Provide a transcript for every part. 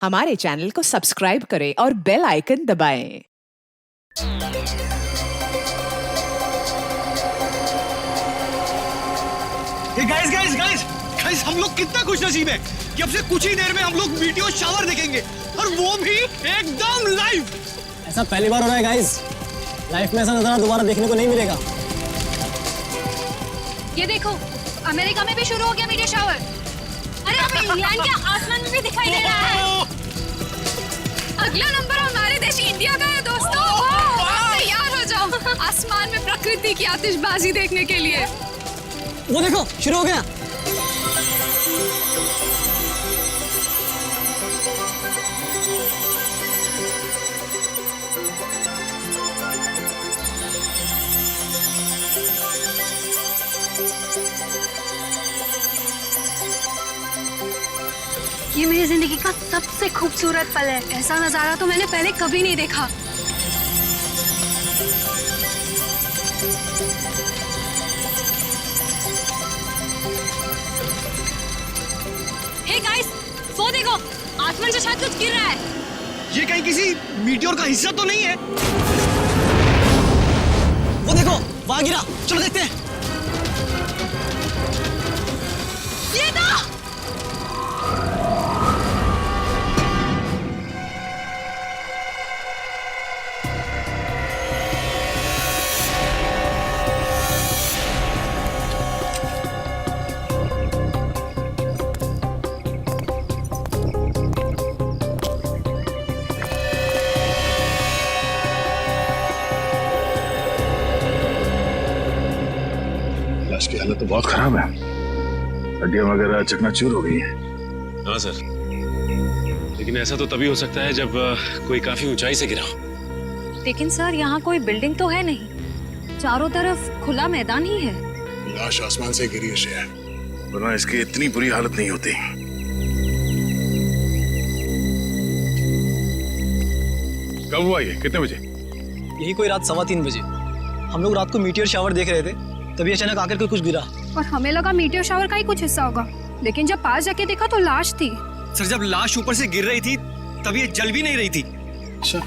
हमारे चैनल को सब्सक्राइब करें और बेल आइकन दबाएं। गाइस गाइस गाइस गाइस हम लोग कितना खुशनसीब है कि अब से कुछ ही देर में हम लोग वीडियो शावर देखेंगे और वो भी एकदम लाइव। ऐसा पहली बार हो रहा है गाइस, लाइफ में ऐसा नजारा दोबारा देखने को नहीं मिलेगा। ये देखो, अमेरिका में भी शुरू हो गया मीडिया शावर। अरे अब इंग्लैंड के आसमान में भी दिखाई दे रहा है। अगला नंबर हमारे देश इंडिया का है दोस्तों। तैयार हो जाओ आसमान में प्रकृति की आतिशबाजी देखने के लिए। वो देखो, शुरू हो गया। ये मेरी जिंदगी का सबसे खूबसूरत पल है। ऐसा नजारा तो मैंने पहले कभी नहीं देखा। हे गाइस, वो देखो, आसमान से शायद कुछ गिर रहा है। ये कहीं किसी मीटियोर का हिस्सा तो नहीं है? वो देखो, वहां गिरा। चलो देखते हैं। ये तो लाश की हालत तो बहुत खराब है, हड्डियां वगैरह चकनाचूर हो गई है। हाँ सर, लेकिन ऐसा तो तभी हो सकता है जब कोई काफी ऊंचाई से गिरा हो। लेकिन सर, यहाँ कोई बिल्डिंग तो है नहीं, चारों तरफ खुला मैदान ही है। लाश आसमान से गिरी है, वरना इसकी इतनी बुरी हालत नहीं होती। कब हुआ ये? कितने बजे? यही कोई रात 3:15 बजे। हम लोग रात को मीटियोर शावर देख रहे थे, तभी अचानक आकर के कुछ गिरा। और हमें लगा मीटियोर शावर का ही कुछ हिस्सा होगा, लेकिन जब पास जाके देखा तो लाश थी। सर, जब लाश ऊपर से गिर रही थी तब ये जल भी नहीं रही थी। अच्छा,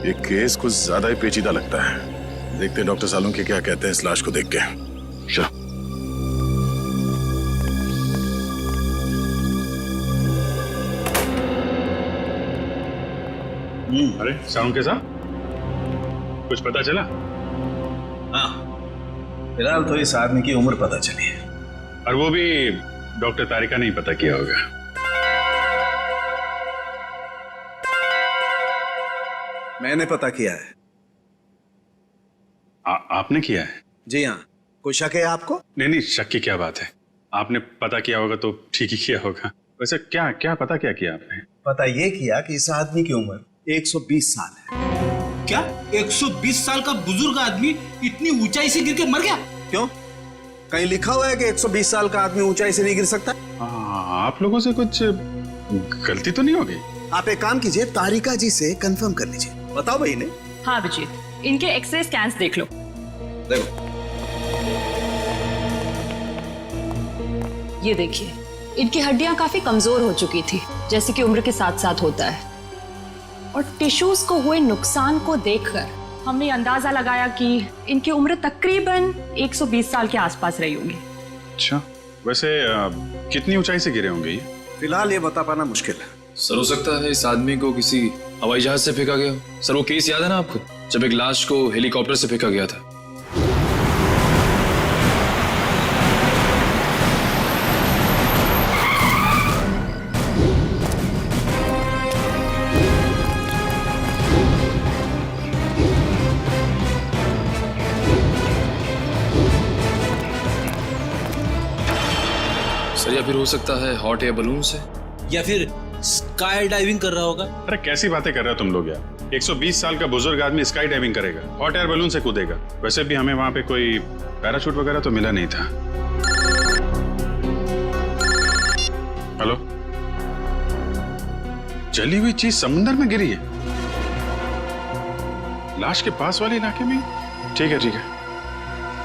ये केस कुछ ज्यादा ही पेचीदा लगता है। देखते हैं डॉक्टर सालुंके क्या कहते हैं इस लाश को देख के। चलो। अरे सालुंके साहब, कुछ पता चला? हाँ, फिलहाल तो इस आदमी की उम्र पता चली है, और वो भी डॉक्टर तारिका ने ही पता किया होगा। मैंने पता किया है। आपने किया है? जी हाँ। कोई शक है आपको? नहीं, शक की क्या बात है। आपने पता किया होगा तो ठीक ही किया होगा। वैसे क्या क्या पता क्या किया आपने? पता ये किया कि इस आदमी की उम्र 120 साल है। क्या 120 साल का बुजुर्ग आदमी इतनी ऊंचाई से गिर के मर गया? क्यों? कहीं लिखा हुआ है कि 120 साल का आदमी ऊंचाई से नहीं गिर सकता? आप लोगों से कुछ गलती तो नहीं हो गई? आप एक काम कीजिए, तारिका जी से कंफर्म कर लीजिए। बताओ भाई ने। हाँ अभिजीत, इनके एक्सरे स्कैन्स देख लो। देखो, ये देखिए, इनकी हड्डियां काफी कमजोर हो चुकी थी, जैसे कि उम्र के साथ साथ होता है। और टिश्यूज को हुए नुकसान को देखकर हमने अंदाजा लगाया कि इनकी उम्र तकरीबन 120 साल के आसपास रही होगी। अच्छा, वैसे कितनी ऊंचाई से गिरे होंगे ये? फिलहाल ये बता पाना मुश्किल है। सर, हो सकता है इस आदमी को किसी हवाई जहाज से फेंका गया हो। सर, वो केस याद है ना आपको, जब एक लाश को हेलीकॉप्टर से फेंका गया था? सर, या फिर हो सकता है हॉट एयर बलून से, या फिर स्काई डाइविंग कर रहा होगा। अरे कैसी बातें कर रहे हो तुम लोग यार। 120 साल का बुजुर्ग आदमी स्काई डाइविंग करेगा, हॉट एयर बलून से कूदेगा? वैसे भी हमें वहां पे कोई पैराशूट वगैरह तो मिला नहीं था। हेलो, जली हुई चीज समुद्र में गिरी है? लाश के पास वाले इलाके में? ठीक है,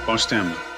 पहुंचते हैं हम लोग।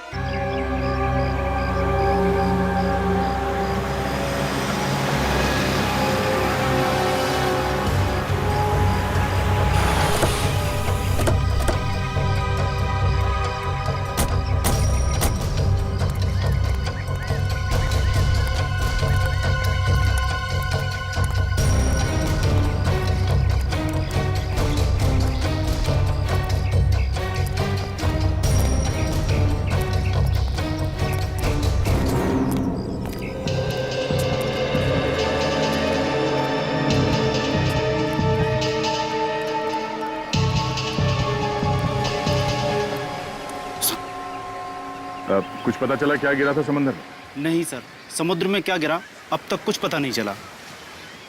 कुछ पता चला क्या गिरा था समंदर में? नहीं सर, समुद्र में क्या गिरा अब तक कुछ पता नहीं चला।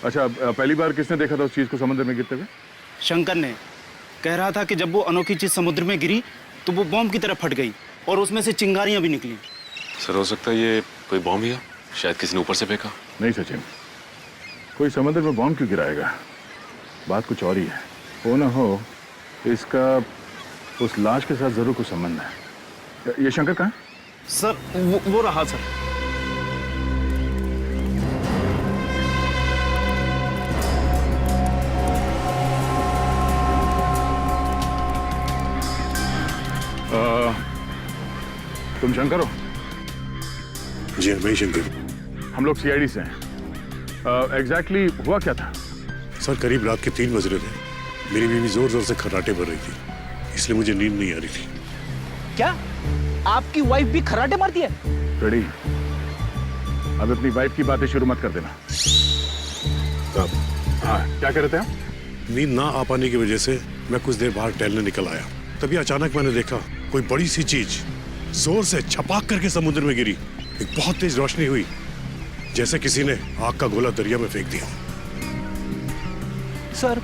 अच्छा, पहली बार किसने देखा था उस चीज को समुद्र में गिरते हुए? शंकर ने कह रहा था कि जब वो अनोखी चीज समुद्र में गिरी तो वो बॉम्ब की तरह फट गई और उसमें से चिंगारियां भी निकली। सर हो सकता है ये कोई बॉम्ब ही हो, शायद किसी ने ऊपर से फेंका। नहीं सचिन, कोई समुद्र में बॉम्ब क्यों गिराएगा? बात कुछ और ही है। हो ना हो इसका उस लाश के साथ जरूर कुछ संबंध है। ये शंकर कहाँ है? सर वो रहा सर। तुम शंकर हो? जी मैं ही शंकर। हम लोग सीआईडी से हैं। एग्जैक्टली हुआ क्या था? सर करीब रात के 3 बज रहे थे। मेरी बीवी जोर जोर से खर्राटे भर रही थी, इसलिए मुझे नींद नहीं आ रही थी। क्या आपकी वाइफ भी खर्राटे मारती है? रेडी, अब अपनी वाइफ की बातें शुरू मत कर देना। हाँ, क्या कह रहे थे आप? नींद ना आ पाने की वजह से मैं कुछ देर बाहर टहलने निकल आया। तभी अचानक मैंने देखा कोई बड़ी सी चीज जोर से छपाक करके समुद्र में गिरी। एक बहुत तेज रोशनी हुई, जैसे किसी ने आग का गोला दरिया में फेंक दिया। सर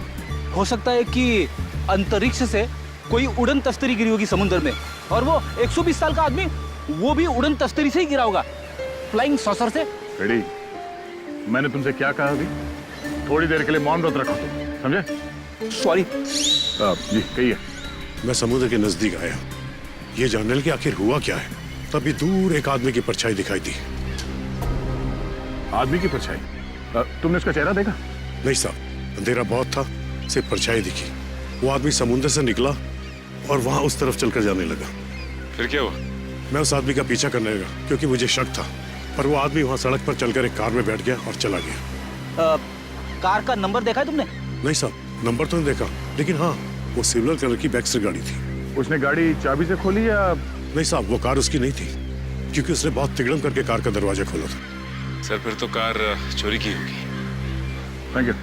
हो सकता है कि अंतरिक्ष से कोई उड़न तस्तरी गिरी होगी समुद्र में, और वो 120 साल का आदमी वो भी उड़न तस्तरी से ही गिरा होगा, फ्लाइंग सॉसर से। रेडी, मैंने तुमसे क्या कहा अभी? थोड़ी देर के लिए मौन व्रत रखो तुम, समझे? सॉरी। जी कहिए। मैं समुद्र के नजदीक आया, ये जानने लगे आखिर हुआ क्या है। तभी दूर एक आदमी की परछाई दिखाई दी। आदमी की परछाई? तुमने उसका चेहरा देखा? नहीं साहब, अंधेरा बहुत था, सिर्फ परछाई दिखी। वो आदमी समुद्र से निकला और वहां उस तरफ चलकर जाने लगा। फिर क्या हुआ? मैं उस आदमी का पीछा करने लगा क्योंकि मुझे शक था, पर वो आदमी वहां सड़क पर चलकर एक कार में बैठ गया और चला गया। कार का नंबर देखा है तुमने? नहीं साहब, नंबर तो नहीं देखा, लेकिन हाँ वो सिल्वर कलर की बैक्स्टर गाड़ी थी। उसने गाड़ी चाबी से खोली या? नहीं साहब, वो कार उसकी नहीं थी, क्योंकि उसने बहुत तिगड़म करके कार का दरवाजा खोला था। सर फिर तो कार चोरी की होगी। Thank you.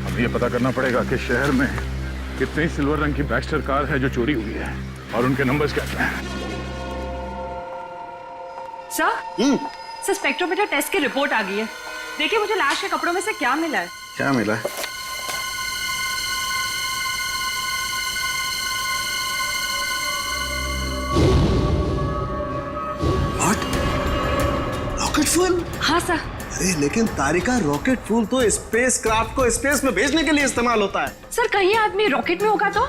अब ये पता करना पड़ेगा कि शहर में कितनी सिल्वर रंग की बैक्स्टर कार है जो चोरी हुई है और उनके नंबर्स क्या क्या हैं। सर स्पेक्ट्रोमीटर टेस्ट की रिपोर्ट आ गई है। देखिए मुझे लाश के कपड़ों में से क्या मिला है। क्या मिला है? Rocket fuel? हाँ सर। अरे लेकिन तारिका, रॉकेट फ्यूल तो स्पेस क्राफ्ट को स्पेस में भेजने के लिए इस्तेमाल होता है। सर कहीं आदमी रॉकेट में होगा तो?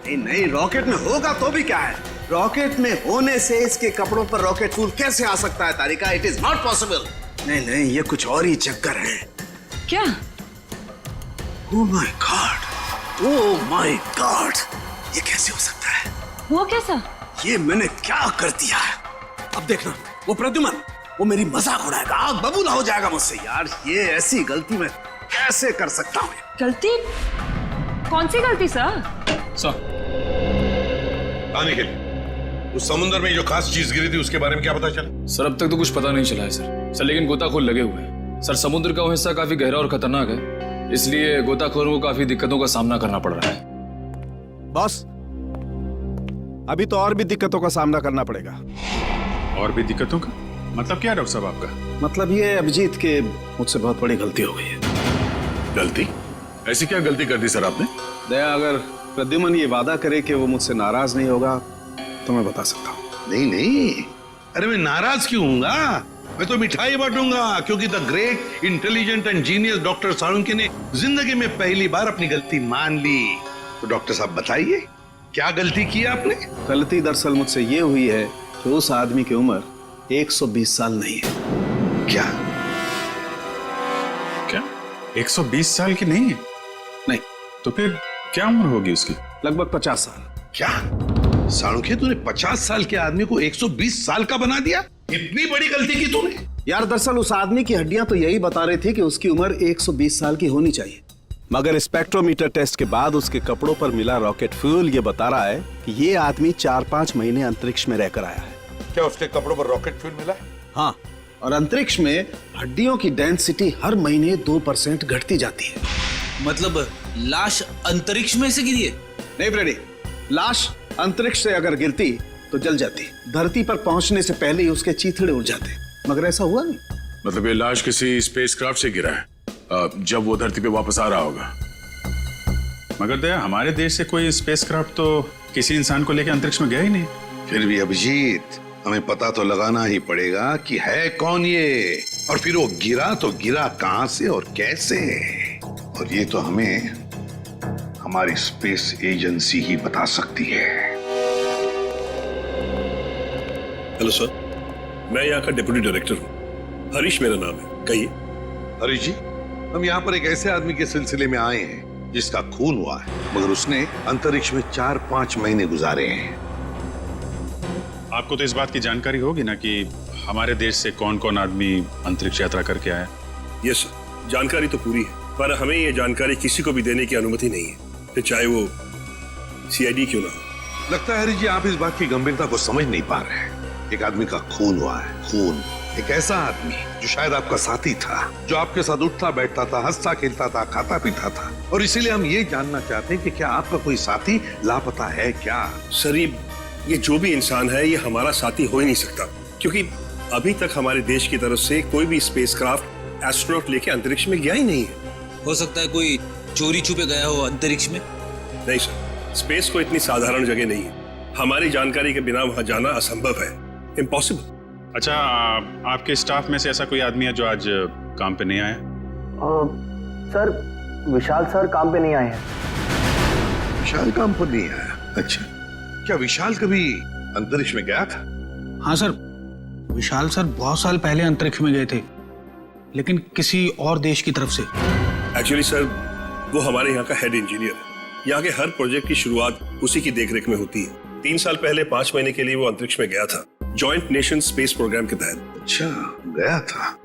नहीं, रॉकेट में होगा तो भी क्या है, रॉकेट में होने से इसके कपड़ों पर रॉकेट फ्यूल कैसे आ सकता है Tarika? It is not possible. नहीं, ये कुछ और ही चक्कर है। क्या? Oh my God, oh my God, ये कैसे हो सकता है? वो कैसा? ये मैंने क्या कर दिया है? अब देखना, वो प्रद्युमन वो मेरी मजाक उड़ाएगा, आग बबूला हो जाएगा मुझसे। यार ये ऐसी गलती मैं कैसे कर सकता हूँ? गलती? कौन सी गलती सर? आने के लिए उस समुद्र में जो खास चीज गिरी थी उसके बारे में क्या पता चला? सर अब तक तो कुछ पता नहीं चला है सर लेकिन गोताखोर लगे हुए हैं। सर समुद्र का वो हिस्सा काफी गहरा और खतरनाक है, इसलिए गोताखोरों को काफी दिक्कतों का सामना करना पड़ रहा है। बॉस, अभी तो और भी दिक्कतों का सामना करना पड़ेगा। और भी दिक्कतों का मतलब क्या डॉक्टर साहब आपका? मतलब ये अभिजीत के मुझसे बहुत बड़ी गलती हो गई है। गलती? ऐसी क्या गलती कर दी सर आपने? दया, अगर प्रद्युमन ये वादा करे कि वो मुझसे नाराज नहीं होगा तो मैं बता सकता हूँ। नहीं, अरे मैं नाराज क्यों हूँगा? मैं तो मिठाई बांटूंगा, क्योंकि the great intelligent and genius doctor Salunkhe ने जिंदगी में पहली बार अपनी गलती मान ली। तो डॉक्टर साहब बताइए, क्या गलती की आपने? गलती दरअसल मुझसे ये हुई है कि उस आदमी की उम्र 120 साल नहीं है। क्या? 120 साल की नहीं है? नहीं। तो फिर क्या उम्र होगी उसकी? लगभग 50 साल। क्या साळुंखे, तूने 50 साल के आदमी को 120 साल का बना दिया? इतनी बड़ी गलती की तूने? यार दरअसल उस आदमी की हड्डियां तो यही बता रही थी कि उसकी उम्र 120 साल की होनी चाहिए, मगर स्पेक्ट्रोमीटर टेस्ट के बाद उसके कपड़ों पर मिला रॉकेट फ्यूल ये बता रहा है कि ये आदमी 4-5 महीने अंतरिक्ष में रहकर आया है। क्या उसके कपड़ों पर रॉकेट फ्यूल मिला? हाँ, और अंतरिक्ष में हड्डियों की डेंसिटी हर महीने 2% घटती जाती है। मतलब लाश अंतरिक्ष में से गिरी है? नहीं फ्रेडी, लाश अंतरिक्ष से अगर गिरती तो जल जाती, धरती पर पहुंचने से पहले ही उसके चीथड़े उड़ जाते, मगर ऐसा हुआ नहीं। मतलब ये लाश किसी स्पेसक्राफ्ट से गिरा है जब वो धरती पे वापस आ रहा होगा। मगर दया, हमारे देश से कोई स्पेसक्राफ्ट तो किसी इंसान को लेकर अंतरिक्ष में गया ही नहीं। फिर भी अभिजीत, हमें पता तो लगाना ही पड़ेगा कि है कौन ये, और फिर वो गिरा तो गिरा कहां से और कैसे, और ये तो हमें हमारी स्पेस एजेंसी ही बता सकती है। हेलो सर, मैं यहाँ का डिप्टी डायरेक्टर हूँ, हरीश मेरा नाम है। कहिए। हरीश जी, हम यहाँ पर एक ऐसे आदमी के सिलसिले में आए हैं जिसका खून हुआ है, मगर उसने अंतरिक्ष में 4-5 महीने गुजारे हैं। आपको तो इस बात की जानकारी होगी ना कि हमारे देश से कौन कौन आदमी अंतरिक्ष यात्रा करके आया। यस सर, जानकारी तो पूरी है, पर हमें ये जानकारी किसी को भी देने की अनुमति नहीं है, फिर चाहे वो सीआईडी क्यों ना हो। लगता है हरीश जी, आप इस बात की गंभीरता को समझ नहीं पा रहे हैं। एक आदमी का खून हुआ है, खून। एक ऐसा आदमी जो शायद आपका साथी था, जो आपके साथ उठता बैठता था, हंसता खेलता था, खाता पीता था, और इसीलिए हम ये जानना चाहते हैं कि क्या आपका कोई साथी लापता है क्या? सर, ये जो भी इंसान है ये हमारा साथी हो ही नहीं सकता, क्योंकि अभी तक हमारे देश की तरफ से कोई भी स्पेसक्राफ्ट एस्ट्रोनॉट लेके अंतरिक्ष में गया ही नहीं है। हो सकता है कोई चोरी छुपे गया हो अंतरिक्ष में। नहीं सर, स्पेस को इतनी साधारण जगह नहीं है, हमारी जानकारी के बिना वहां जाना असंभव है, इम्पॉसिबल। अच्छा, आपके स्टाफ में से ऐसा कोई आदमी है जो आज काम पे नहीं आया? सर, विशाल सर काम पे नहीं आए हैं। विशाल काम पर नहीं आया? अच्छा, क्या विशाल कभी अंतरिक्ष में गया था? हाँ सर, विशाल सर बहुत साल पहले अंतरिक्ष में गए थे, लेकिन किसी और देश की तरफ से। एक्चुअली सर, वो हमारे यहाँ का हेड इंजीनियर है। यहाँ के हर प्रोजेक्ट की शुरुआत उसी की देखरेख में होती है। 3 साल पहले 5 महीने के लिए वो अंतरिक्ष में गया था, जॉइंट नेशन स्पेस प्रोग्राम के तहत। अच्छा, गया था।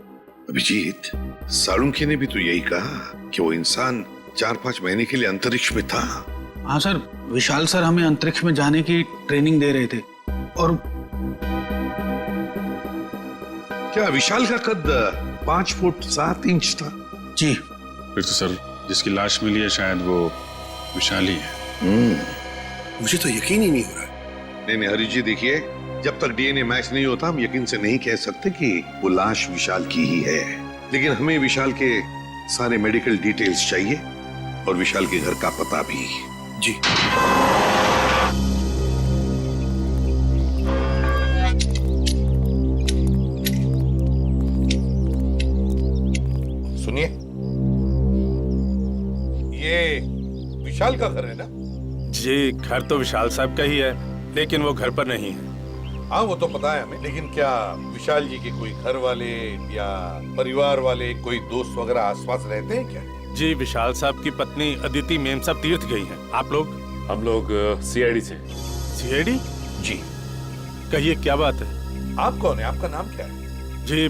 अभिजीत, साळुंखे ने भी तो यही कहा कि वो इंसान 4-5 महीने के लिए अंतरिक्ष में था। हाँ सर, विशाल सर हमें अंतरिक्ष में जाने की ट्रेनिंग दे रहे थे। और क्या विशाल का कद 5 फुट 7 इंच था? जी। फिर तो सर, जिसकी लाश मिली है शायद वो विशाल ही है। मुझे तो यकीन ही नहीं हो रहा। नहीं हरीश जी, देखिए, जब तक डीएनए मैच नहीं होता हम यकीन से नहीं कह सकते कि वो लाश विशाल की ही है, लेकिन हमें विशाल के सारे मेडिकल डिटेल्स चाहिए और विशाल के घर का पता भी। जी। सुनिए, ये विशाल का घर है ना? जी, घर तो विशाल साहब का ही है, लेकिन वो घर पर नहीं है। हाँ, वो तो पता है हमें, लेकिन क्या विशाल जी के कोई घर वाले या परिवार वाले, कोई दोस्त वगैरह आसपास रहते हैं क्या? जी, विशाल साहब की पत्नी अदिति मेम साहब तीर्थ गई हैं। आप लोग? हम लोग सीआईडी से। सीआईडी? जी। कहिए, क्या बात है? आप कौन है? आपका नाम क्या है? जी,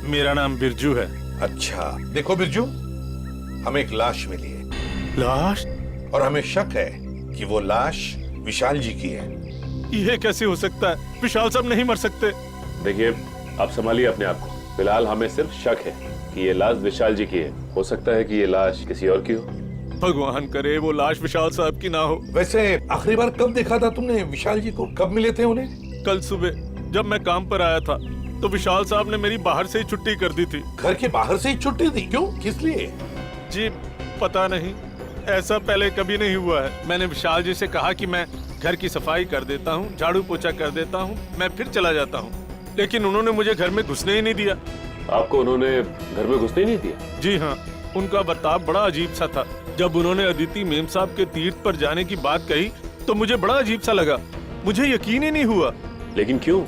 मेरा नाम बिरजू है। अच्छा, देखो बिरजू, हमें एक लाश मिली है। लाश? और हमें शक है कि वो लाश विशाल जी की है। ये कैसे हो सकता है? विशाल साहब नहीं मर सकते। देखिए, आप संभालिए अपने आप को। फिलहाल हमें सिर्फ शक है कि ये लाश विशाल जी की है। हो सकता है कि ये लाश किसी और की हो। भगवान करे वो लाश विशाल साहब की ना हो। वैसे आखिरी बार कब देखा था तुमने विशाल जी को? कब मिले थे उन्हें? कल सुबह जब मैं काम पर आया था तो विशाल साहब ने मेरी बाहर से ही छुट्टी कर दी थी। घर के बाहर से ही छुट्टी दी? क्यों? किस लिए? जी, पता नहीं, ऐसा पहले कभी नहीं हुआ है। मैंने विशाल जी से कहा कि मैं घर की सफाई कर देता हूँ, झाड़ू पोछा कर देता हूँ, मैं फिर चला जाता हूँ, लेकिन उन्होंने मुझे घर में घुसने ही नहीं दिया। आपको उन्होंने घर में घुसने ही नहीं दिया? जी हाँ, उनका बर्ताव बड़ा अजीब सा था। जब उन्होंने अदिति मेम साहब के तीर्थ पर जाने की बात कही तो मुझे बड़ा अजीब सा लगा, मुझे यकीन ही नहीं हुआ। लेकिन क्यों?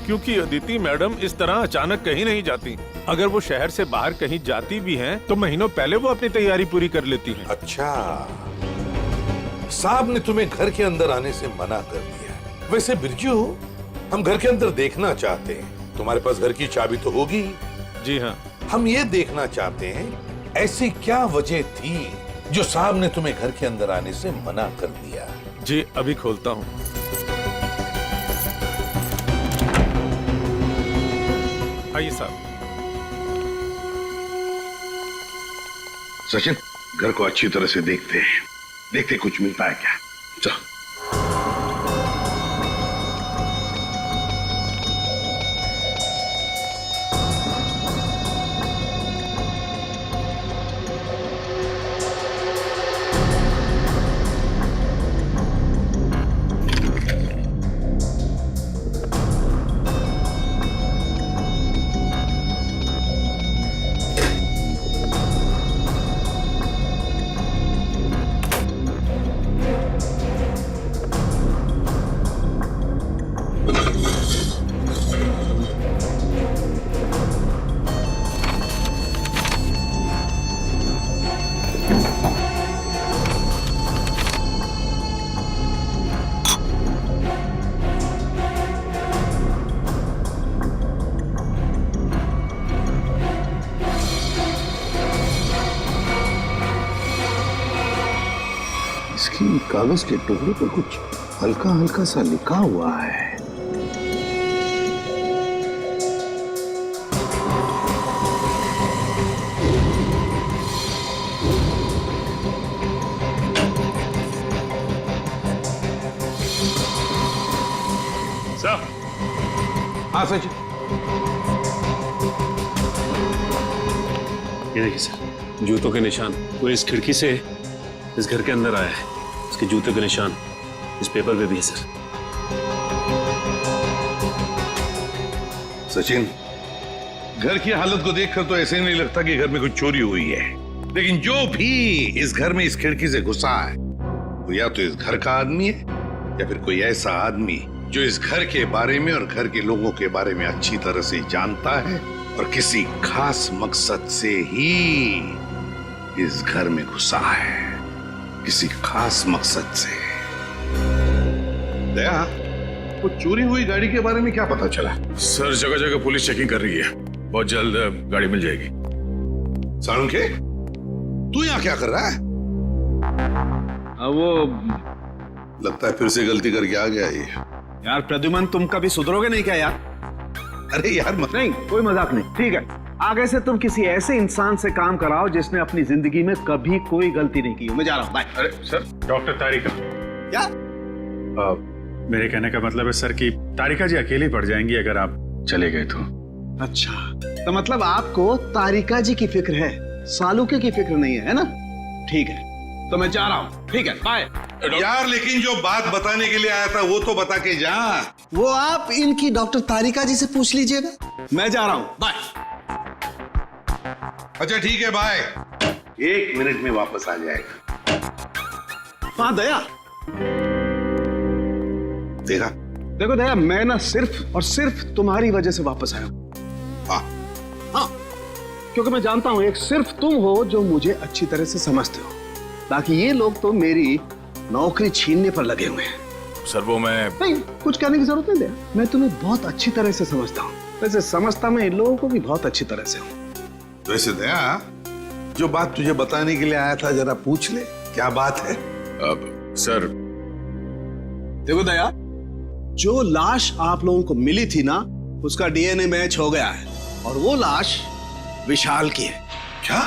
क्योंकि अदिति मैडम इस तरह अचानक कहीं नहीं जाती। अगर वो शहर से बाहर कहीं जाती भी हैं, तो महीनों पहले वो अपनी तैयारी पूरी कर लेती हैं। अच्छा, साहब ने तुम्हें घर के अंदर आने से मना कर दिया। वैसे बिरजू, हम घर के अंदर देखना चाहते हैं। तुम्हारे पास घर की चाबी तो होगी? जी हाँ। हम ये देखना चाहते हैं ऐसी क्या वजह थी जो साहब ने तुम्हें घर के अंदर आने से मना कर दिया। जी, अभी खोलता हूँ। आइए साहब। सचिन, घर को अच्छी तरह से देखते हैं, देखते कुछ मिलता है क्या। चलो। किसी कागज के टुकड़े पर कुछ हल्का हल्का सा लिखा हुआ है। सर, हाँ सचिन, ये देखिए सर, जूतों के निशान। वो इस खिड़की से इस घर के अंदर आया है। उसके जूतों के निशान इस पेपर पे भी है सर। सचिन, घर की हालत को देखकर तो ऐसे नहीं लगता कि घर में कुछ चोरी हुई है, लेकिन जो भी इस घर में इस खिड़की से घुसा है वो या तो इस घर का आदमी है या फिर कोई ऐसा आदमी जो इस घर के बारे में और घर के लोगों के बारे में अच्छी तरह से जानता है और किसी खास मकसद से ही इस घर में घुसा है, किसी खास मकसद से। दया, वो चोरी हुई गाड़ी के बारे में क्या पता चला? सर, जगह जगह पुलिस चेकिंग कर रही है। बहुत जल्द गाड़ी मिल जाएगी। साळुंखे, तू यहाँ क्या कर रहा है? वो लगता है फिर से गलती करके आ गया ये। यार प्रद्युमन, तुम कभी सुधरोगे नहीं क्या यार? अरे यार नहीं, कोई मजाक नहीं, ठीक है। आगे से तुम किसी ऐसे इंसान से काम कराओ जिसने अपनी जिंदगी में कभी कोई गलती नहीं की। मैं जा रहा हूँ, बाय। अरे सर, डॉक्टर तारिका। क्या? मेरे कहने का मतलब है सर कि तारिका जी अकेली पड़ जाएंगी अगर आप चले गए तो। अच्छा, तो मतलब आपको तारिका जी की फिक्र है, सालुके की फिक्र नहीं है ना? ठीक है, तो मैं जा रहा हूँ, ठीक है, बाय। यार लेकिन जो बात बताने के लिए आया था वो तो बता के जा। वो आप इनकी डॉक्टर तारिका जी से पूछ लीजिएगा। मैं जा रहा हूँ, बाय। अच्छा ठीक है, बाय। 1 मिनट में वापस आ जाएगा। हाँ दया, देखा? देखो दया, मैं ना सिर्फ और सिर्फ तुम्हारी वजह से वापस आया हूँ। हाँ, क्योंकि मैं जानता हूँ एक सिर्फ तुम हो जो मुझे अच्छी तरह से समझते हो। बाकी ये लोग तो मेरी नौकरी छीनने पर लगे हुए हैं। सर, वो मैं नहीं, कुछ कहने की जरूरत नहीं है। मैं तुम्हें बहुत अच्छी तरह से समझता हूँ। वैसे समझता मैं इन लोगों को भी बहुत अच्छी तरह से हूँ। वैसे दया, जो बात तुझे बताने के लिए आया था जरा पूछ ले, क्या बात है? अब सर, देखो दया, जो लाश आप लोगों को मिली थी ना, उसका डीएनए मैच हो गया है और वो लाश विशाल की है। क्या?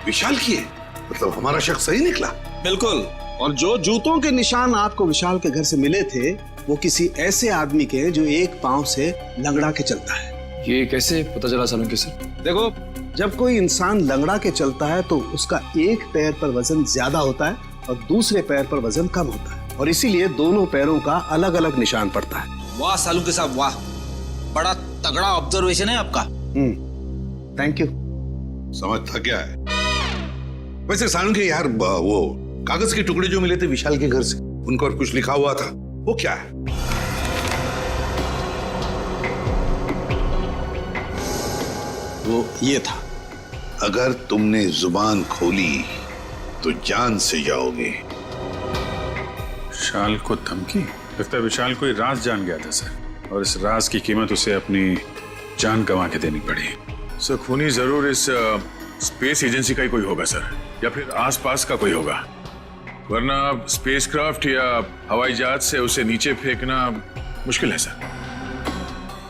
विशाल की है? मतलब हमारा शक सही निकला? बिल्कुल। और जो जूतों के निशान आपको विशाल के घर से मिले थे वो किसी ऐसे आदमी के जो एक पांव से लंगड़ा के चलता है। ये कैसे पता चला सालुंखे सर? देखो, जब कोई इंसान लंगड़ा के चलता है तो उसका एक पैर पर वजन ज्यादा होता है और दूसरे पैर पर वजन कम होता है, और इसीलिए दोनों पैरों का अलग अलग निशान पड़ता है। वाह सालुंखे साहब, वाह, बड़ा तगड़ा ऑब्जर्वेशन है आपका। Thank you. समझ था क्या है? वैसे साळुंखे यार, वो कागज के टुकड़े जो मिले थे विशाल के घर से, उन पर कुछ लिखा हुआ था, वो क्या है? वो ये था, अगर तुमने जुबान खोली तो जान से जाओगे। विशाल को धमकी? लगता है विशाल कोई राज जान गया था सर, और इस राज की कीमत उसे अपनी जान गंवा के देनी पड़ी। सर, खूनी जरूर इस स्पेस एजेंसी का ही कोई होगा सर, या फिर आसपास का कोई होगा, वरना स्पेसक्राफ्ट या हवाई जहाज से उसे नीचे फेंकना मुश्किल है सर।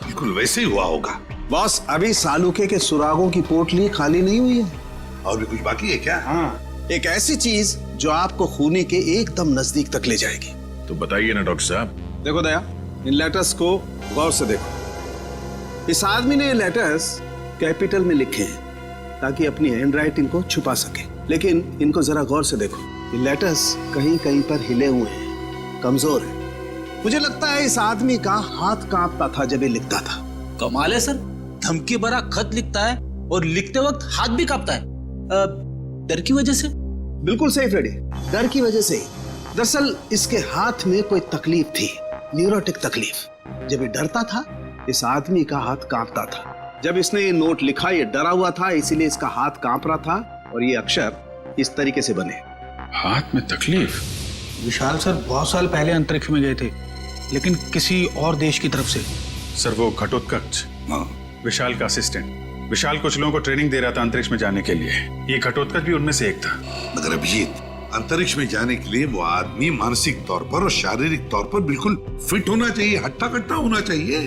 बिल्कुल वैसे ही हुआ होगा। बॉस, अभी सालुके के सुरागों की पोटली खाली नहीं हुई है। और भी कुछ बाकी है क्या? हाँ, एक ऐसी चीज जो आपको खूनी के एकदम नजदीक तक ले जाएगी। तो बताइए ना डॉक्टर साहब। देखो दया, इन लेटर्स को गौर से देखो। इस आदमी ने ये लेटर्स कैपिटल में लिखे हैं ताकि अपनी हैंडराइटिंग को छुपा सके, लेकिन इनको जरा गौर से देखो। ये लेटर्स कहीं कहीं पर हिले हुए हैं, कमजोर है। मुझे लगता है इस आदमी का हाथ कांपता था जब ये लिखता था। कमाल है सर, धमकी भरा खत लिखता है और लिखते वक्त हाथ भी कांपता है। डर की वजह से? बिल्कुल सही फ्रेडी, डर की वजह से ही। दरअसल इसके हाथ में कोई तकलीफ थी, न्यूरोटिक तकलीफ। जब ये डरता था, इस आदमी का हाथ कांपता था। जब इसने ये नोट लिखा, ये डरा हुआ था, इसीलिए इसका हाथ कांप रहा था और ये अक्षर इस तरीके से बने। हाथ में तकलीफ? विशाल सर बहुत साल पहले अंतरिक्ष में गए थे, लेकिन किसी और देश की तरफ से। सर, वो घटोत्कच, विशाल का असिस्टेंट। विशाल कुछ लोगों को ट्रेनिंग दे रहा था अंतरिक्ष में जाने के लिए। ये घटोत्कच भी उनमें से एक था। मगर अभिजीत, अंतरिक्ष में जाने के लिए वो आदमी मानसिक तौर पर और शारीरिक तौर पर बिल्कुल फिट होना चाहिए, हट्टा कट्टा होना चाहिए।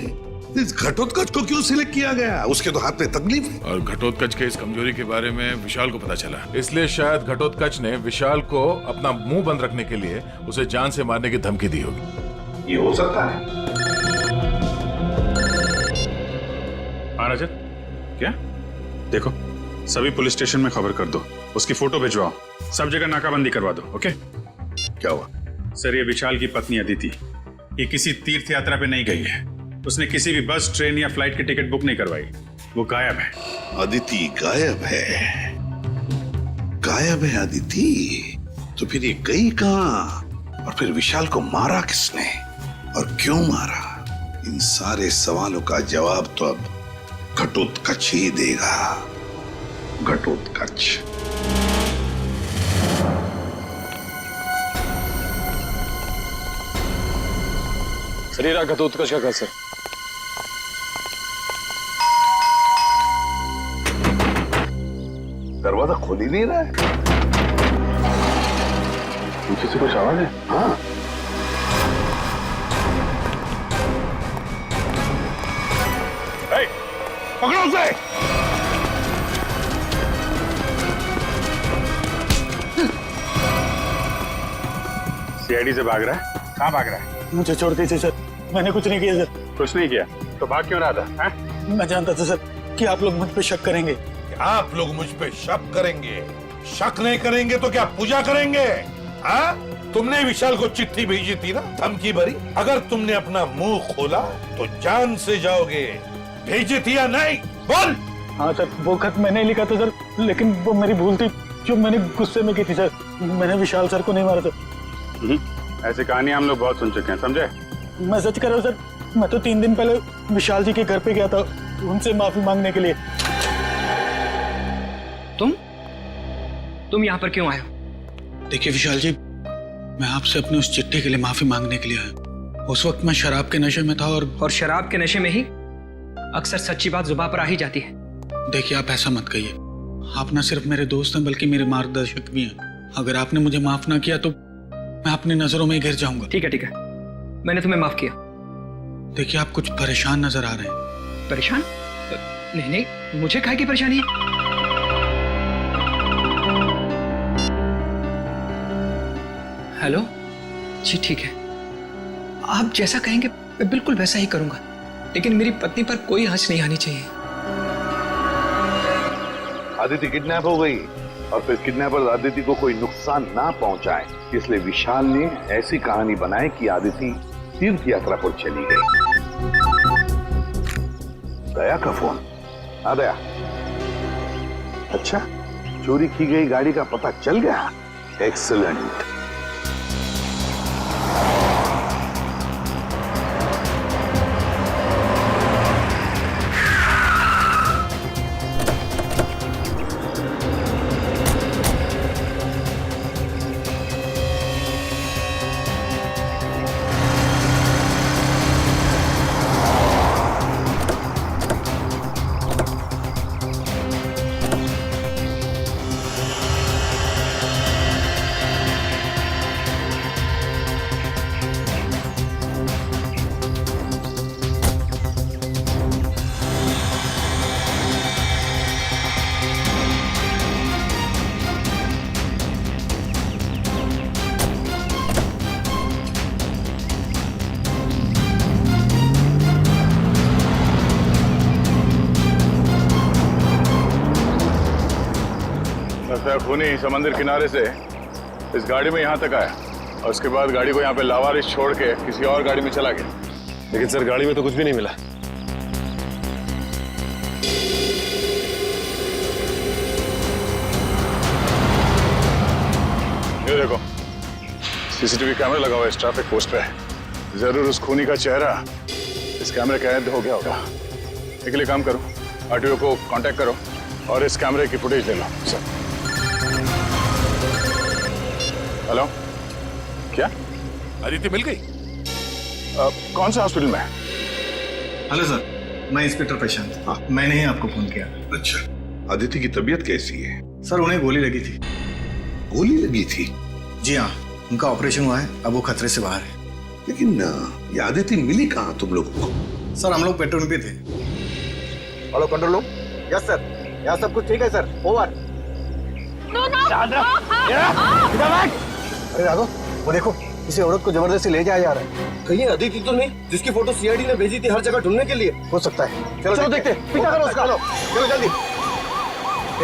इस घटोत्कच को क्यों सिलेक्ट किया गया? उसके तो हाथ में तकलीफ है। और घटोत्कच के इस कमजोरी के बारे में विशाल को पता चला, इसलिए शायद घटोत्कच ने विशाल को अपना मुंह बंद रखने के लिए उसे जान से मारने की धमकी दी होगी। ये हो सकता है। हाँ रजत, क्या? देखो, सभी पुलिस स्टेशन में खबर कर दो, उसकी फोटो भिजवाओ, सब जगह नाकाबंदी करवा दो। ओके? क्या हुआ? सर, ये विशाल की पत्नी अदिति, ये किसी तीर्थ यात्रा पे नहीं गई है। उसने किसी भी बस, ट्रेन या फ्लाइट की टिकट बुक नहीं करवाई। वो गायब है। अदिति गायब है? गायब है अदिति? तो फिर ये गई कहां? और फिर विशाल को मारा किसने और क्यों मारा? इन सारे सवालों का जवाब तो अब घटोत्कच ही देगा। घटोत्कच। शरीर घटोत्कच का सर। दरवाजा खोल ही नहीं रहा है। पीछे से कुछ आवाज है? हाँ। पकड़ो उसे। सीआईडी से भाग रहा है? कहाँ भाग रहा है? मुझे छोड़ दीजिए सर, मैंने कुछ नहीं किया सर। कुछ नहीं किया तो भाग क्यों रहा था? मैं जानता था सर कि आप लोग मुझ पे शक करेंगे। आप लोग मुझ पे शक करेंगे? शक नहीं करेंगे तो क्या पूजा करेंगे? हाँ? तुमने विशाल को चिट्ठी भेजी थी ना, धमकी भरी। अगर तुमने अपना मुंह खोला तो जान से जाओगे। भेजी थी या नहीं? बोल। हाँ सर, वो खत मैंने लिखा था सर, लेकिन वो मेरी भूल थी जो मैंने गुस्से में की थी सर। मैंने विशाल सर को नहीं मारा था। ऐसी कहानी हम लोग बहुत सुन चुके हैं, समझे? मैं सच कर रहा हूँ सर, मैं तो 3 दिन पहले विशाल जी के घर पे गया था उनसे माफी मांगने के लिए। तुम यहाँ पर क्यों आए हो? देखिए विशाल जी, मैं आपसे अपनी उस चिट्ठी के लिए माफी मांगने के लिए आया। उस वक्त मैं शराब के नशे में था और शराब के नशे में ही अक्सर सच्ची बात जुबान पर आ ही जाती है। देखिए आप ऐसा मत कहिए, आप न सिर्फ मेरे दोस्त हैं बल्कि मेरे मार्गदर्शक भी हैं। अगर आपने मुझे माफ ना किया तो मैं अपनी नजरों में गिर जाऊंगा। ठीक है, मैंने तुम्हें माफ किया। देखिए आप कुछ परेशान नजर आ रहे हैं। परेशान? नहीं, मुझे काहे की परेशानी है? हेलो जी, ठीक है, आप जैसा कहेंगे मैं बिल्कुल वैसा ही करूंगा, लेकिन मेरी पत्नी पर कोई आंच नहीं आनी चाहिए। आदिति किडनैप हो गई और फिर किडनैपर्स आदिति को कोई नुकसान ना पहुंचाए, इसलिए विशाल ने ऐसी कहानी बनाई कि आदिति तीर्थ यात्रा पर चली गई। दया का फोन। हाँ दया। अच्छा, चोरी की गई गाड़ी का पता चल गया? एक्सीलेंट। खूनी समंदर किनारे से इस गाड़ी में यहाँ तक आया और उसके बाद गाड़ी को यहाँ पे लावारिस छोड़ के किसी और गाड़ी में चला गया। लेकिन सर, गाड़ी में तो कुछ भी नहीं मिला। ये देखो, सीसीटीवी कैमरा लगा हुआ है इस ट्रैफिक पोस्ट पे। जरूर उस खूनी का चेहरा इस कैमरे कैद हो गया होगा। इसके लिए काम करो, आरटीओ को कांटेक्ट करो और इस कैमरे की फुटेज ले लो। सर, हेलो, क्या अदिति मिल गई? कौन सा हॉस्पिटल में? हेलो सर, मैं इंस्पेक्टर प्रशांत। हाँ, मैंने ही आपको फोन किया। अच्छा, अदिति की तबीयत कैसी है? सर, उन्हें गोली लगी थी। गोली लगी थी? जी हाँ, उनका ऑपरेशन हुआ है, अब वो खतरे से बाहर है। लेकिन ये आदिति मिली कहाँ तुम लोगों को? सर हम लोग पेट्रोल पे थे। Hello control room. Yes sir, यहाँ सब कुछ ठीक है सर, ओवर। अरे राघव, वो देखो किसी औरत को जबरदस्ती ले जाया जा रहा है। कहीं अदिति तो नहीं जिसकी फोटो सीआईडी ने भेजी थी हर जगह ढूंढने के लिए? हो सकता है। चलो देखते, पीछा करो उसका। चलो जल्दी।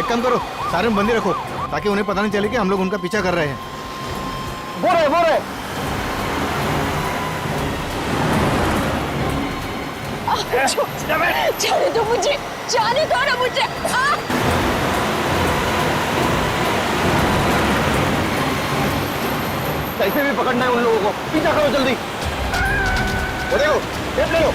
एक काम करो, सारे बंदी रखो ताकि उन्हें पता नहीं चले कि हम लोग उनका पीछा कर रहे हैं। बोल रहे जाने दो मुझे, जाने दो ना मुझे। कैसे भी पकड़ना है उन लोगों को, पीछा करो जल्दी। वो देखो, टेप ले लो।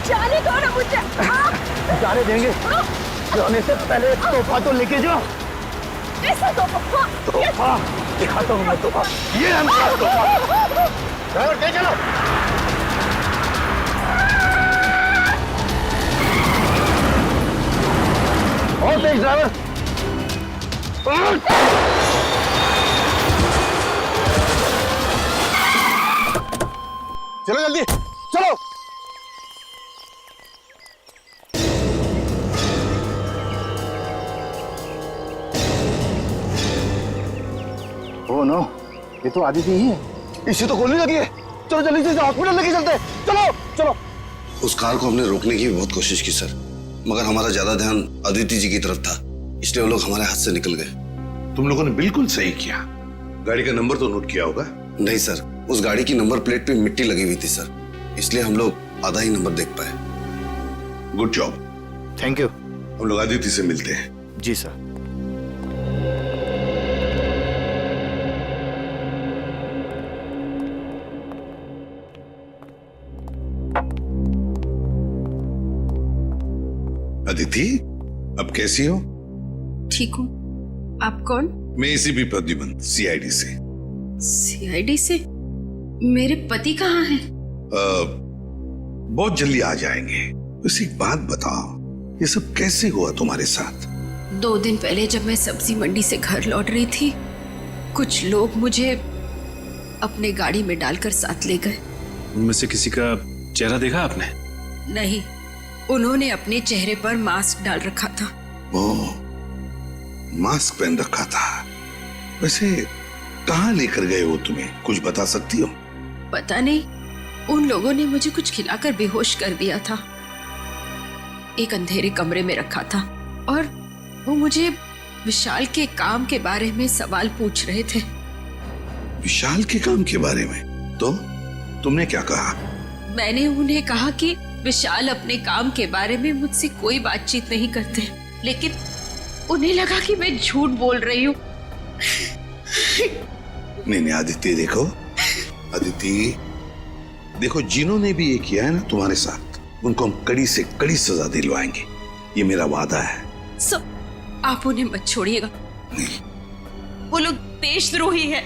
जाने दो ना मुझे। जाने देंगे, जाने से पहले एक तोहफा तो लेके जाओ। ऐसा तोहफा दिखाता हूँ मैं तोहफा। ये है मेरा तोहफा। ड्राइवर तेज चलो। और तेज ड्राइवर। चलो जल्दी, चलो। ओह नो, ये तो आदिति ही है। इसे तो गोली लगी है। चलो जल्दी से हॉस्पिटल लेके चलते हैं। चलो चलो। उस कार को हमने रोकने की बहुत कोशिश की सर, मगर हमारा ज्यादा ध्यान अदिति जी की तरफ था, इसलिए वो लोग हमारे हाथ से निकल गए। तुम लोगों ने बिल्कुल सही किया। गाड़ी का नंबर तो नोट किया होगा? नहीं सर, उस गाड़ी की नंबर प्लेट पे मिट्टी लगी हुई थी सर, इसलिए हम लोग आधा ही नंबर देख पाए। Good job. Thank you. हम लोग आदिति से मिलते हैं। जी सर। अदिति, अब कैसी हो? ठीक हूँ। आप कौन? मैं एसीपी प्रद्युमन, सीआईडी से। सीआईडी से? मेरे पति कहाँ हैं? बहुत जल्दी आ जाएंगे। बस एक बात बताओ, ये सब कैसे हुआ तुम्हारे साथ? 2 दिन पहले जब मैं सब्जी मंडी से घर लौट रही थी, कुछ लोग मुझे अपने गाड़ी में डालकर साथ ले गए। उनमें से किसी का चेहरा देखा आपने? नहीं, उन्होंने अपने चेहरे पर मास्क डाल रखा था। ओह, मास्क पहन रखा था। वैसे कहाँ लेकर गए वो तुम्हें, कुछ बता सकती हो? पता नहीं, उन लोगों ने मुझे कुछ खिलाकर बेहोश कर दिया था। एक अंधेरे कमरे में रखा था और वो मुझे विशाल के काम के बारे में सवाल पूछ रहे थे। विशाल के काम के बारे में? तो तुमने क्या कहा? मैंने उन्हें कहा कि विशाल अपने काम के बारे में मुझसे कोई बातचीत नहीं करते, लेकिन उन्हें लगा कि मैं झूठ बोल रही हूँ। नहीं आदित्य, देखो अदिति, देखो जिन्होंने भी ये किया है ना तुम्हारे साथ, उनको हम कड़ी से कड़ी सजा दिलवाएंगे, ये मेरा वादा है। आप उन्हें मत छोड़िएगा, वो लोग देशद्रोही है।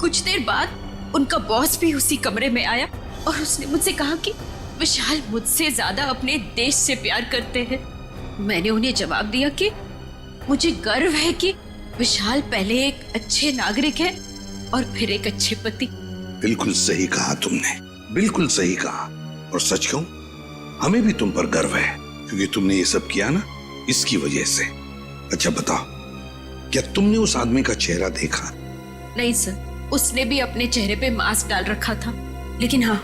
कुछ देर बाद उनका बॉस भी उसी कमरे में आया और उसने मुझसे कहा कि विशाल मुझसे ज्यादा अपने देश से प्यार करते हैं। मैंने उन्हें जवाब दिया कि मुझे गर्व है कि विशाल पहले एक अच्छे नागरिक है और फिर एक अच्छे पति। बिल्कुल सही कहा तुमने, बिल्कुल सही कहा। और सच कहूं, हमें भी तुम पर गर्व है, क्योंकि तुमने ये सब किया ना इसकी वजह से। अच्छा बताओ, क्या तुमने उस आदमी का चेहरा देखा? नहीं सर, उसने भी अपने चेहरे पे मास्क डाल रखा था, लेकिन हाँ,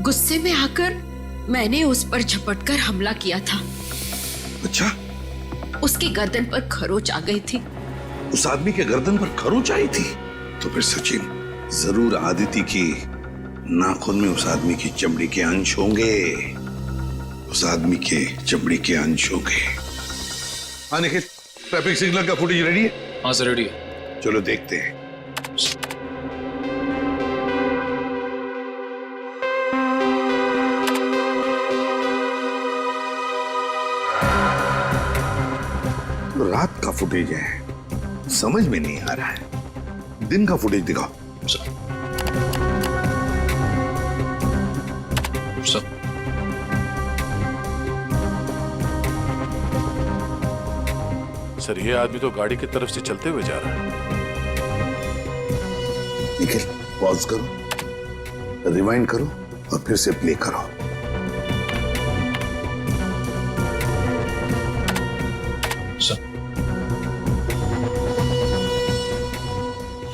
गुस्से में आकर मैंने उस पर झपटकर हमला किया था। अच्छा? उसकी गर्दन पर खरोच आ गई थी। उस आदमी के गर्दन पर खरोच आई थी? तो फिर सचिन, जरूर आदिति की नाखून में उस आदमी की चमड़ी के अंश होंगे, उस आदमी के चमड़ी के अंश होंगे। हाँ निखिल, ट्रैफिक सिग्नल का फुटेज रेडी है? हाँ सर, रेडी है। चलो देखते हैं। फुटेज है, समझ में नहीं आ रहा है। दिन का फुटेज दिखाओ। सर ये आदमी तो गाड़ी की तरफ से चलते हुए जा रहा है। निखिल पॉज करो, रिवाइंड करो और फिर से प्ले करो।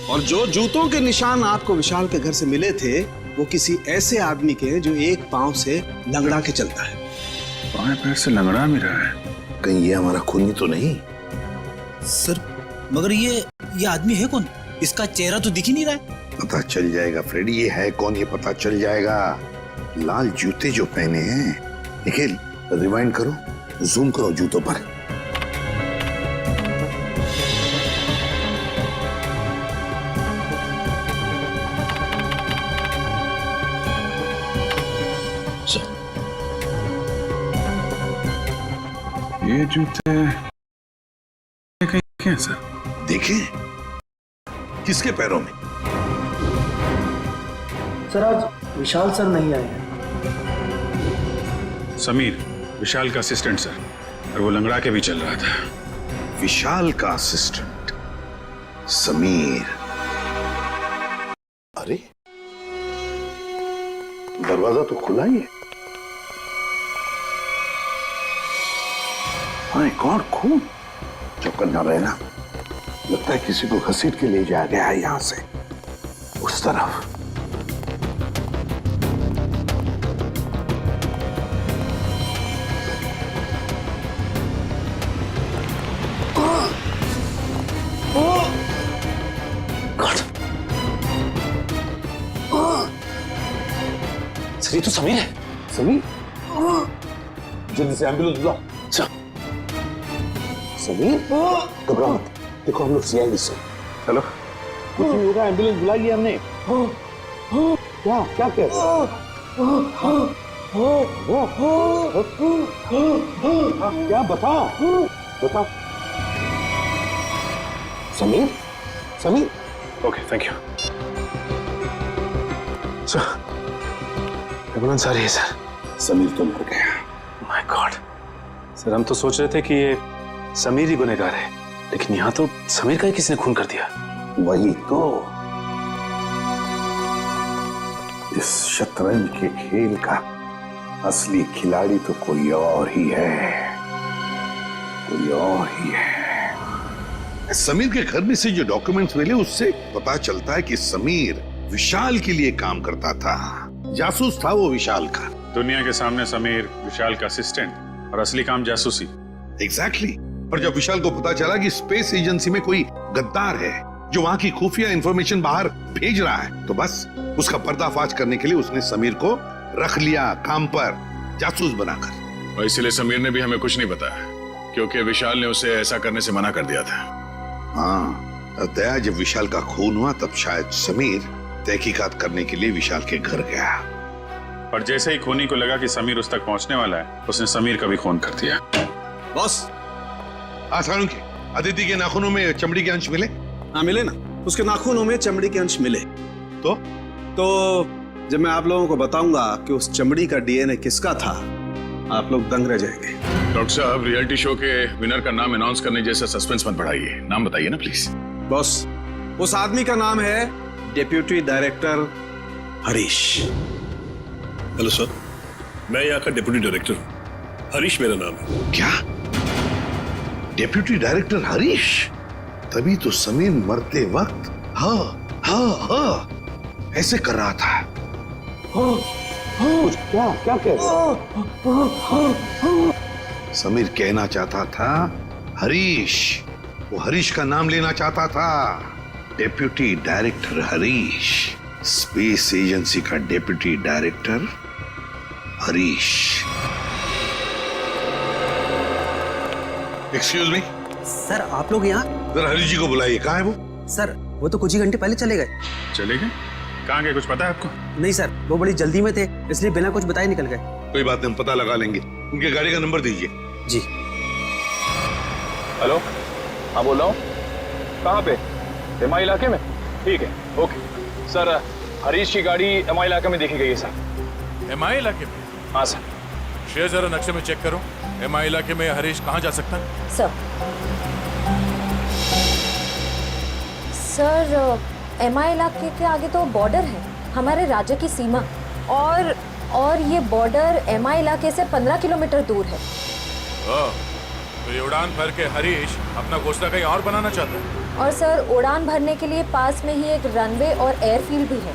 और जो जूतों के निशान आपको विशाल के घर से मिले थे वो किसी ऐसे आदमी के जो एक पांव से लंगड़ा के चलता है। बाएं पैर से लंगड़ा भी रहा है, कहीं ये हमारा खूनी तो नहीं? सर मगर ये आदमी है कौन? इसका चेहरा तो दिख ही नहीं रहा है। पता चल जाएगा फ्रेडी, ये है कौन ये पता चल जाएगा। लाल जूते जो पहने हैं। निखिल रिवाइंड करो, जूम करो जूतों पर। ये जूते कहीं सर? देखे किसके पैरों में? सर आज विशाल सर नहीं आए हैं। समीर, विशाल का असिस्टेंट सर, और वो लंगड़ा के भी चल रहा था। विशाल का असिस्टेंट समीर। अरे दरवाजा तो खुला ही है। माय गॉड, खून! चौकन ना रहना, लगता है किसी को घसीट के ले जाया गया है यहां से उस तरफ। सर ये तो समीर है। समीर, जल्दी से एम्बुलेंस बुलाओ। समीर घबराओ मत, देखो हम लोग सीआईडी से। हेलो, कुछ नहीं होगा, एम्बुलेंस बुलाई है हमने। क्या क्या कह रहे हो? क्या बताओ बताओ। Sameer, Sameer. Okay thank you sir. Ambulance आ रही है सर। समीर तो मर गया। माय गॉड सर, हम तो सोच रहे थे कि ये समीर ही गुनहगार है, लेकिन यहाँ तो समीर का ही किसने खून कर दिया। वही तो, इस शतरंज के खेल का असली खिलाड़ी तो कोई और ही है, कोई और ही है। समीर के घर में से जो डॉक्यूमेंट्स मिले उससे पता चलता है कि समीर विशाल के लिए काम करता था, जासूस था वो विशाल का। दुनिया के सामने समीर विशाल का असिस्टेंट और असली काम जासूसी। एग्जैक्टली। पर जब विशाल को पता चला कि स्पेस एजेंसी में कोई गद्दार है जो वहां की खुफिया इंफॉर्मेशन बाहर भेज रहा है, तो बस उसका पर्दाफाश करने के लिए उसने समीर को रख लिया काम पर, जासूस बनाकर। और इसीलिए समीर ने भी हमें कुछ नहीं बताया, क्योंकि विशाल ने उसे ऐसा करने से मना कर दिया था। हाँ, तब दया जब विशाल का खून हुआ तब शायद समीर तहकीकात करने के लिए विशाल के घर गया। और जैसे ही खूनी को लगा कि समीर उस तक पहुंचने वाला है, उसने समीर का भी खून कर दिया। बॉस, आसानों के अदिति के नाखूनों में चमड़ी के अंश मिले? हाँ मिले ना, उसके नाखूनों में चमड़ी के अंश मिले। तो जब मैं आप लोगों को बताऊंगा कि उस चमड़ी का डीएनए किसका था, आप लोग दंग रह जाएंगे। डॉक्टर साहब, रियलिटी शो के विनर का नाम अनाउंस करने जैसा सस्पेंस मत बढ़ाइए, नाम बताइए ना प्लीज। बॉस, उस आदमी का नाम है deputy director Harish. Hello sir, मैं यहाँ का डिप्टी डायरेक्टर हूँ, हरीश मेरा नाम है। क्या डेप्यूटी डायरेक्टर हरीश? तभी तो समीर मरते वक्त हाँ हाँ हाँ ऐसे कर रहा था। क्या क्या कह रहा? समीर कहना चाहता था हरीश, वो हरीश का नाम लेना चाहता था। Deputy director Harish, space agency का deputy director Harish. Excuse me sir, आप लोग यहाँ? जरा हरीश जी को बुलाइए। कहाँ है वो? सर वो तो कुछ ही घंटे पहले चले गए। चले गए? कहाँ गए, कुछ पता है आपको? नहीं सर, वो बड़ी जल्दी में थे, इसलिए बिना कुछ बताए निकल गए। कोई बात नहीं, हम पता लगा लेंगे। उनके गाड़ी का नंबर दीजिए। जी। हेलो हाँ बोल रहा हूँ। कहाँ पे? एमआई इलाके में? ठीक है, ओके सर। हरीश की गाड़ी एमआई इलाके में देखी गई है सर। एमआई इलाके में? हाँ सर। शेयर जरा नक्शे में चेक करो, एमआई इलाके में हरीश कहाँ जा सकता है? सर एमआई इलाके के आगे तो बॉर्डर है, हमारे राज्य की सीमा, और ये बॉर्डर एमआई इलाके से 15 किलोमीटर दूर है। तो ये उड़ान भर के हरीश अपना घोंसला कहीं और बनाना चाहता है? और सर उड़ान भरने के लिए पास में ही एक रनवे और एयरफील्ड भी है।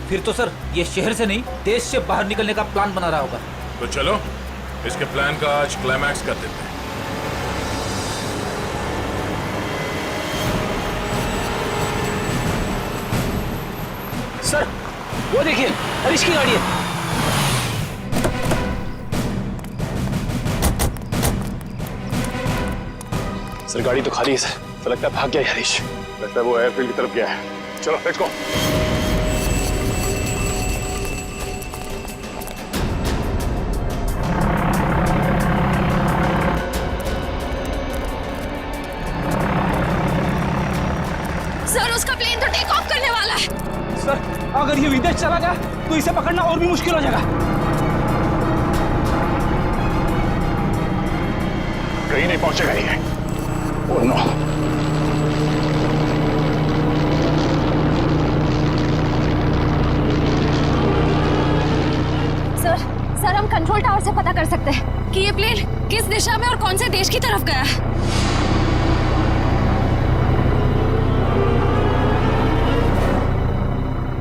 फिर तो सर ये शहर से नहीं, देश से बाहर निकलने का प्लान बना रहा होगा। तो चलो इसके प्लान का आज क्लाइमैक्स कर देते हैं। सर वो देखिए, हरीश की गाड़ी है। सर गाड़ी तो खाली है सर, तो लगता है भाग गया हरीश। लगता है वो एयरफील्ड की तरफ गया है। चलो लेट्स गो। सर उसका प्लेन तो टेक ऑफ करने वाला है। सर अगर ये विदेश चला गया तो इसे पकड़ना और भी मुश्किल हो जाएगा। कहीं नहीं पहुंचेगा ये। Oh no. सर हम कंट्रोल टावर से पता कर सकते हैं कि ये प्लेन किस दिशा में और कौन से देश की तरफ गया है।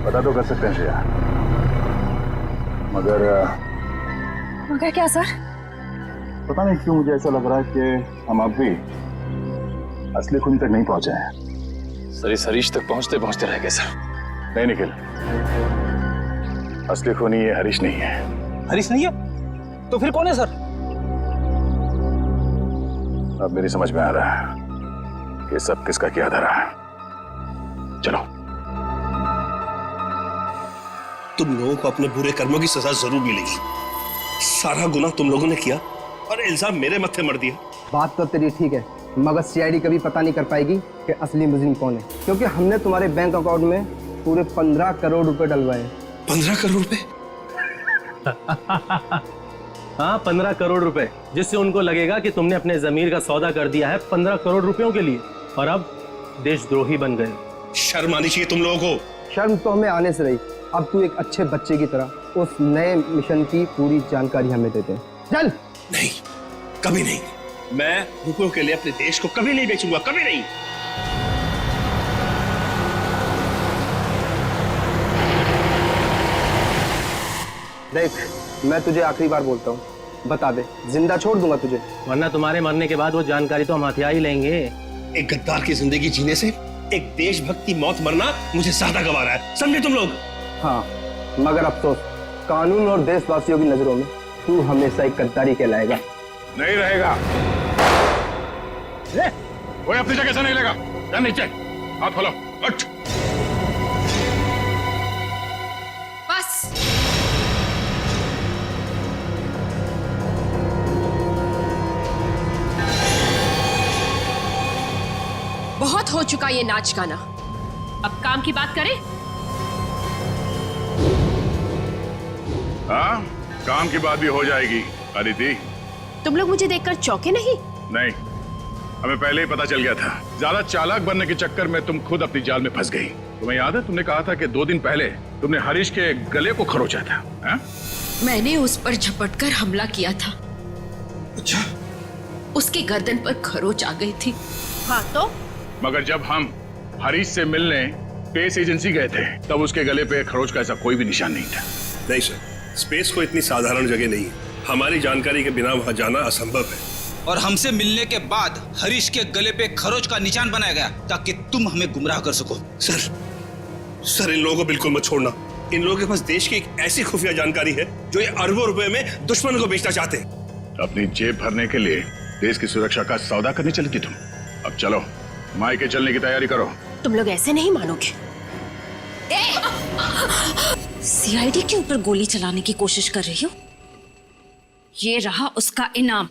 पता तो कर सकते हैं श्रेया, मगर क्या सर? पता नहीं क्यों मुझे ऐसा लग रहा है कि हम अब भी असली खून तक नहीं पहुंचे हैं। सर इस हरीश तक पहुंचते पहुंचते रह गए सर। नहीं निखिल, असली खूनी ये हरीश नहीं है। हरीश नहीं है? तो फिर कौन है सर? अब मेरी समझ में आ रहा है कि सब किसका क्या धरा है। चलो। तुम लोगों को अपने बुरे कर्मों की सजा जरूर मिलेगी। सारा गुनाह तुम लोगों ने किया और इल्जाम मेरे मत्थे मर दिया। बात तो तेरी ठीक है, मगर सीआईडी कभी पता नहीं कर पाएगी कि असली मुजरिम कौन है, क्योंकि हमने तुम्हारे बैंक अकाउंट में पूरे 15 करोड़ रुपए डलवाए। 15 करोड़ रुपए? हाँ 15 करोड़ रुपए, जिससे उनको लगेगा कि तुमने अपने जमीर का सौदा कर दिया है 15 करोड़ रुपयों के लिए, और अब देशद्रोही बन गए। शर्म आनी चाहिए तुम लोगों को। शर्म तो हमें आने से रही, अब तू एक अच्छे बच्चे की तरह उस नए मिशन की पूरी जानकारी हमें देते हैं। चल। नहीं, कभी नहीं। मैं रुपयों के लिए अपने देश को कभी नहीं बेचूंगा, कभी नहीं। देख, मैं तुझे आखिरी बार बोलता हूँ, बता दे, जिंदा छोड़ दूंगा तुझे, वरना तुम्हारे मरने के बाद वो जानकारी तो हम हथिया ही लेंगे। एक गद्दार की जिंदगी जीने से एक देशभक्त की मौत मरना मुझे ज्यादा गवारा है, समझे तुम लोग? हाँ, मगर अफसोस, कानून और देशवासियों की नजरों में तू हमेशा एक गद्दारी कहलाएगा। नहीं रहेगा। कोई अपनी जगह से नहीं लेगा। जा नीचे, हाथ खोलो, उठ। बस बहुत हो चुका ये नाच गाना, अब काम की बात करें। हाँ, काम की बात भी हो जाएगी अदिति। तुम लोग मुझे देखकर चौंके नहीं? नहीं, हमें पहले ही पता चल गया था। ज्यादा चालाक बनने के चक्कर में तुम खुद अपनी जाल में फंस गई। तुम्हें याद है, तुमने कहा था कि 2 दिन पहले तुमने हरीश के गले को खरोचा था। हा? मैंने उस पर झपटकर हमला किया था। अच्छा? उसके गर्दन पर खरोच आ गई थी। हाँ तो? मगर जब हम हरीश से मिलने स्पेस एजेंसी गए थे, तब उसके गले पे खरोच का ऐसा कोई भी निशान नहीं था। नहीं सर, स्पेस को इतनी साधारण जगह नहीं है। हमारी जानकारी के बिना वहां जाना असंभव है। और हमसे मिलने के बाद हरीश के गले पे खरोच का निशान बनाया गया ताकि तुम हमें गुमराह कर सको। सर इन लोगों को बिल्कुल मत छोड़ना। इन लोगों के पास देश की एक ऐसी खुफिया जानकारी है जो ये अरबों रुपए में दुश्मन को बेचना चाहते हैं। अपनी जेब भरने के लिए देश की सुरक्षा का सौदा करने चली थी तुम। अब चलो, मायके चलने की तैयारी करो। तुम लोग ऐसे नहीं मानोगे। सीआईडी के ऊपर गोली चलाने की कोशिश कर रही हो? ये रहा उसका इनाम।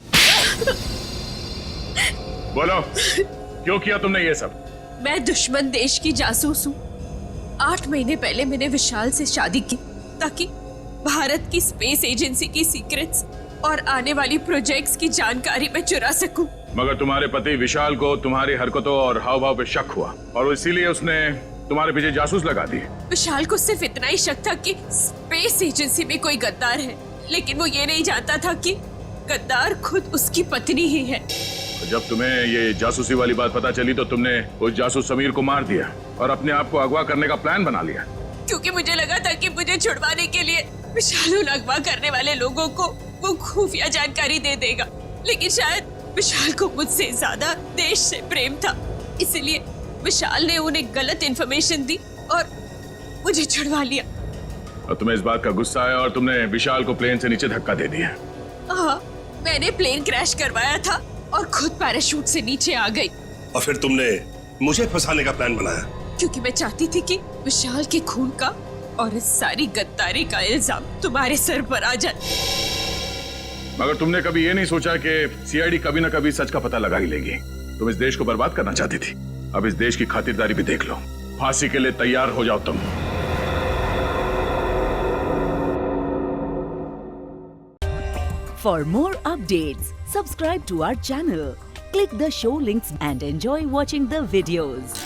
बोलो, क्यों किया तुमने ये सब? मैं दुश्मन देश की जासूस हूँ। 8 महीने पहले मैंने विशाल से शादी की ताकि भारत की स्पेस एजेंसी की सीक्रेट्स और आने वाली प्रोजेक्ट्स की जानकारी मैं चुरा सकूं। मगर तुम्हारे पति विशाल को तुम्हारी हरकतों और हाव भाव पे शक हुआ और इसीलिए उसने तुम्हारे पीछे जासूस लगा दी। विशाल को सिर्फ इतना ही शक था कि स्पेस एजेंसी में कोई गद्दार है, लेकिन वो ये नहीं जानता था कि गद्दार खुद उसकी पत्नी ही है। जब तुम्हें ये जासूसी वाली बात पता चली तो तुमने उस जासूस समीर को मार दिया और अपने आप को अगवा करने का प्लान बना लिया। क्योंकि मुझे लगा था कि मुझे छुड़वाने के लिए विशाल उन अगवा करने वाले लोगों को वो खुफिया जानकारी दे देगा, लेकिन शायद विशाल को मुझसे ज्यादा देश से प्रेम था, इसलिए विशाल ने उन्हें गलत इंफॉर्मेशन दी और मुझे छुड़वा लिया। और तुम्हें इस बात का गुस्सा आया और तुमने विशाल को प्लेन से नीचे धक्का दे दिया। हाँ, मैंने प्लेन क्रैश करवाया था और खुद पैराशूट से नीचे आ गई। और फिर तुमने मुझे फंसाने का प्लान बनाया? क्योंकि मैं चाहती थी कि विशाल के खून का और इस सारी गद्दारी का इल्जाम तुम्हारे सर पर आ जाए। मगर तुमने कभी ये नहीं सोचा कि सीआईडी कभी ना कभी सच का पता लगा ही लेगी। तुम इस देश को बर्बाद करना चाहती थी, अब इस देश की खातिरदारी भी देख लो। फांसी के लिए तैयार हो जाओ तुम। For more updates, subscribe to our channel, click the show links and enjoy watching the videos.